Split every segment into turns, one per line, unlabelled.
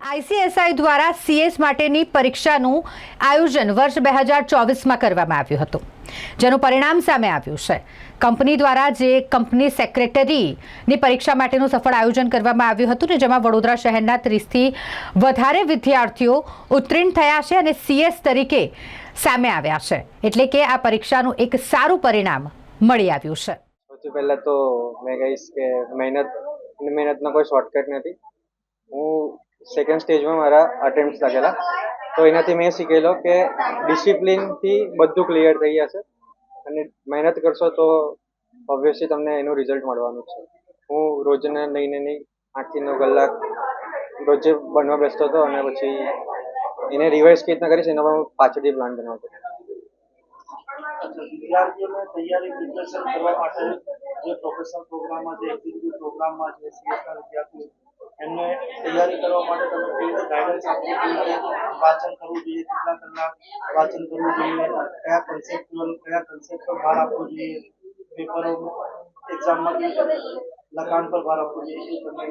આઈસીએસઆઈ દ્વારા સીએસ માટેની પરીક્ષાનું આયોજન વર્ષ 2024માં કરવામાં આવ્યું હતું, જેનું પરિણામ સામે આવ્યું છે. કંપની દ્વારા જે કંપની સેક્રેટરીની પરીક્ષા માટેનું સફળ આયોજન કરવામાં આવ્યું હતું ને જેમાં વડોદરા શહેરના 30થી વધારે વિદ્યાર્થીઓ ઉત્તીર્ણ થયા છે અને સીએસ તરીકે સામે આવ્યા છે. એટલે કે આ પરીક્ષાનું એક સારું પરિણામ મળી આવ્યું છે.
સૌથી પહેલા તો મેં કહીશ કે મહેનતનો કોઈ શોર્ટકટ નથી. હું સેકન્ડ સ્ટેજમાં મારા અટેમ્પ્ટ્સ લાગેલા, તો એનાથી મેં શીખેલો કે ડિસિપ્લિનથી બધું ક્લિયર થઈ જશે અને મહેનત કરશો તો ઓબ્વિયસલી તમને એનું રિઝલ્ટ મળવાનું છે. હું રોજને નહીં 8 થી 9 કલાક રોજે ભણવા બેસતો હતો અને પછી એને રિવાઇઝ કેવી રીતના કરીશ એનો પણ પાછળથી પ્લાન બનાવતો.
વિદ્યાર્થીઓને તૈયારી પ્રિપેરેશન કરવા માટે જે પ્રોફેશનલ પ્રોગ્રામમાં જે એક્ઝિક્યુટિવ પ્રોગ્રામમાં જે સીએસના વિદ્યાર્થીઓ એમને તૈયારી કરવા માટે તમે કેવી રીતે ગાઈડન્સ આપો, કેવી રીતે વાંચન કરવું જોઈએ, કેટલા કલાક વાંચન કરવું જોઈએ, કયા કન્સેપ્ટ પર ભાર આપવો જોઈએ, પેપરો એક્ઝામમાં લખાણ પર ભાર આપવો જોઈએ, એ તમે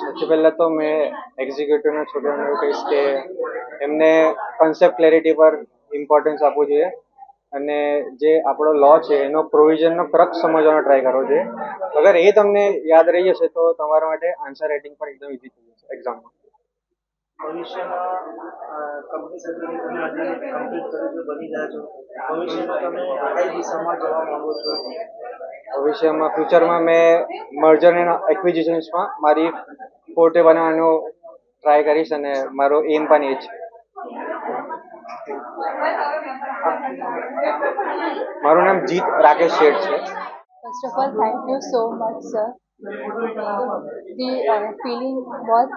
સૌથી પહેલાં તો મેં એક્ઝિક્યુટિવના છોકરાઓને એવું કહીશ કે એમને કન્સેપ્ટ ક્લેરિટી પર ઇમ્પોર્ટન્સ આપવું જોઈએ અને જે આપણો લો છે એનો પ્રોવિઝનનો ક્રક્સ સમજવાનો ટ્રાય કરવો જોઈએ. અગર એ તમને યાદ રહી જશે તો તમારા માટે આન્સર રાઇટિંગ પણ એકદમ ઇઝી થઈ જશે એક્ઝામમાં.
ભવિષ્યમાં કંપની સેક્રેટરી તમે આજે કમ્પ્લીટ કરી છો, બની ગયા છો, ભવિષ્યમાં તમે કઈ દિશામાં જવા માંગો છો?
ભવિષ્યમાં ફ્યુચરમાં મેં મર્જર એન્ડ એક્વિઝિશન્સમાં મારી ફોર્ટે બનાવવાનો ટ્રાય કરીશ અને મારો એમ પણ એ છે. મારું નામ જીત રાકેશ શેઠ છે.
First of all, thank you so much, sir. The feeling बहुत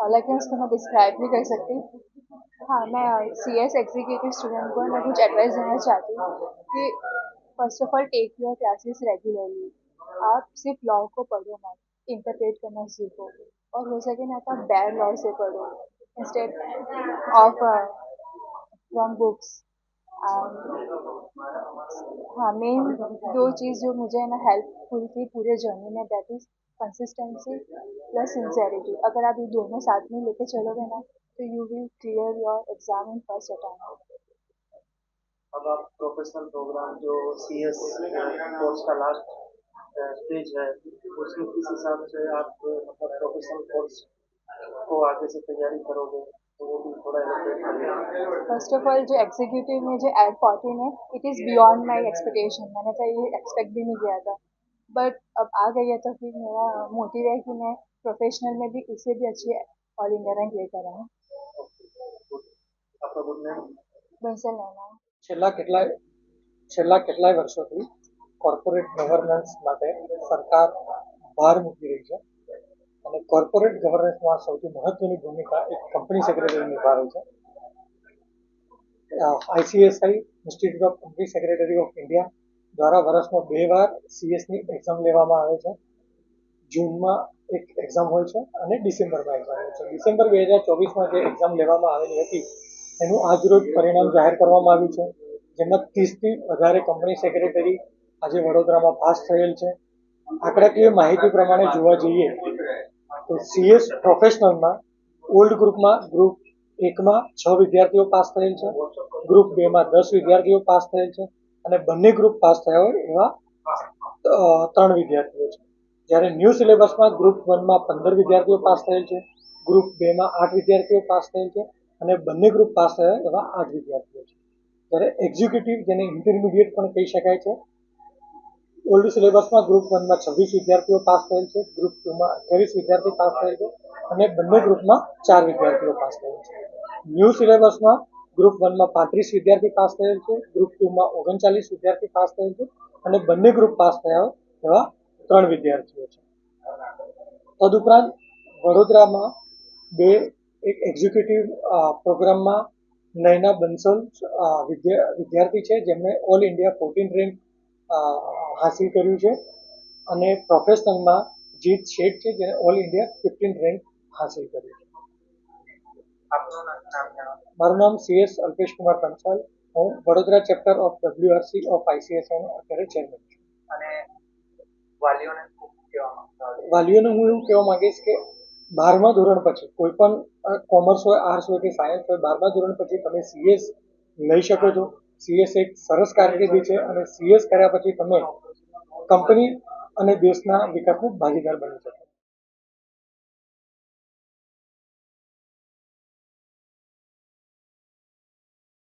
अलग है, उसको मैं डिस्क्राइब नहीं कर सकती. हाँ, मैं CS एग्जीक्यूटिव स्टूडेंट को मैं कुछ एडवाइस देना चाहती हूँ कि first of all take your classes regularly. आप सिर्फ लॉ को पढ़ो मत, इंटरप्रेट करना सीखो और हो सके ना तो आप बैड लॉ से पढ़ो इंस्टेड ऑफ फ्रॉम बुक्स. हाँ, मेन दो चीज़ जो मुझे है ना हेल्पफुल थी पूरे जर्नी में, that is consistency plus sincerity. अगर आप ये दोनों साथ में लेके चलोगे ना तो you will clear your exam in first attempt.
अब आप प्रोफेशनल प्रोग्राम जो सीएस कोर्स का लास्ट स्टेज है उसमें किस हिसाब से आप मतलब प्रोफेशनल कोर्स को आगे से तैयारी करोगे तो वो भी थोड़ा एलोकेट करिए.
फर्स्ट ऑफ ऑल जो एग्जीक्यूटिव में जो एड 14 है, it is beyond my expectation. मैंने तो ये एक्सपेक्ट भी नहीं किया था, बट अब आ गई है तो फिर मेरा मोटिव है कि मैं प्रोफेशनल में भी इससे भी अच्छी ऑल इंडिया रैंक लेकर आऊँ.
आपका गुड नेम?
बंसल लेना.
છેલ્લા કેટલાય વર્ષોથી કોર્પોરેટ ગવર્નન્સ માટે સરકાર ભાર મૂકી રહી છે અને કોર્પોરેટ ગવર્નન્સમાં સૌથી મહત્વની ભૂમિકા એક કંપની સેક્રેટરી નિભાવે છે. ICSI institute of company secretary of India દ્વારા વર્ષમાં 2 વાર સીએસની એક્ઝામ લેવામાં આવે છે. જૂનમાં એક એક્ઝામ હોય છે અને ડિસેમ્બરમાં એક્ઝામ હોય છે. ડિસેમ્બર 2024માં જે એક્ઝામ લેવામાં આવેલી હતી એનું આજરોજ પરિણામ જાહેર કરવામાં આવ્યું છે, જેમાં 30થી વધારે કંપની સેક્રેટરી આજે વડોદરામાં પાસ થયેલ છે. આંકડાકીય માહિતી પ્રમાણે જોવા જઈએ તો સીએસ પ્રોફેશનલમાં ઓલ્ડ ગ્રુપમાં ગ્રુપ 1માં 6 વિદ્યાર્થીઓ પાસ થયેલ છે, ગ્રુપ 2માં 10 વિદ્યાર્થીઓ પાસ થયેલ છે અને બંને ગ્રુપ પાસ થયા હોય એવા 3 વિદ્યાર્થીઓ છે. જ્યારે ન્યૂ સિલેબસમાં ગ્રુપ 1માં 15 વિદ્યાર્થીઓ પાસ થયેલ છે, ગ્રુપ 2માં 8 વિદ્યાર્થીઓ પાસ થયેલ છે અને બંને ગ્રુપ પાસ થયા એવા 8 વિદ્યાર્થીઓ છે. જ્યારે એક્ઝિક્યુટિવ જેને ઇન્ટરમીડિયેટ પણ કહી શકાય છે, ઓલ્ડ સિલેબસમાં ગ્રુપ 1માં 26 વિદ્યાર્થીઓ પાસ થયેલ છે, ગ્રુપ 2માં 28 વિદ્યાર્થી પાસ થયેલ છે અને બંને ગ્રુપમાં 4 વિદ્યાર્થીઓ પાસ થયેલ છે. ન્યૂ સિલેબસમાં ગ્રુપ 1માં 35 વિદ્યાર્થી પાસ થયેલ છે, ગ્રુપ 2માં 39 વિદ્યાર્થી પાસ થયેલ છે અને બંને ગ્રુપ પાસ થયા હોય એવા 3 વિદ્યાર્થીઓ છે. તદુપરાંત વડોદરામાં એક એક્ઝિક્યુટિવ પ્રોગ્રામમાં નયના બંસલ વિદ્યાર્થી છે જેમણે ઓલ ઇન્ડિયા 14 રેન્ક હાસિલ કર્યું છે અને પ્રોફેશનલમાં જીત શેઠ છે જેને ઓલ ઇન્ડિયા 15 રેન્ક હાસિલ કર્યું છે. મારું નામ CS અલ્પેશ કુમાર કંસાલ. હું Vadodara chapter of WRC of ICSI નો અત્યારે ચેરમેન છું.
અને વાલીઓને કહેવા માંગતા હોય?
વાલીઓને હું એવું કહેવા માંગીશ કે 12મા ધોરણ પછી કોઈ પણ કોમર્સ હોય, આર્ટ્સ હોય કે સાયન્સ હોય, 12મા ધોરણ પછી તમે સીએસ લઈ શકો છો. સીએસ એક સરસ કારકિર્દી છે અને સીએસ કર્યા પછી તમે કંપની અને દેશના વિકાસમાં ભાગીદાર બની શકો છો.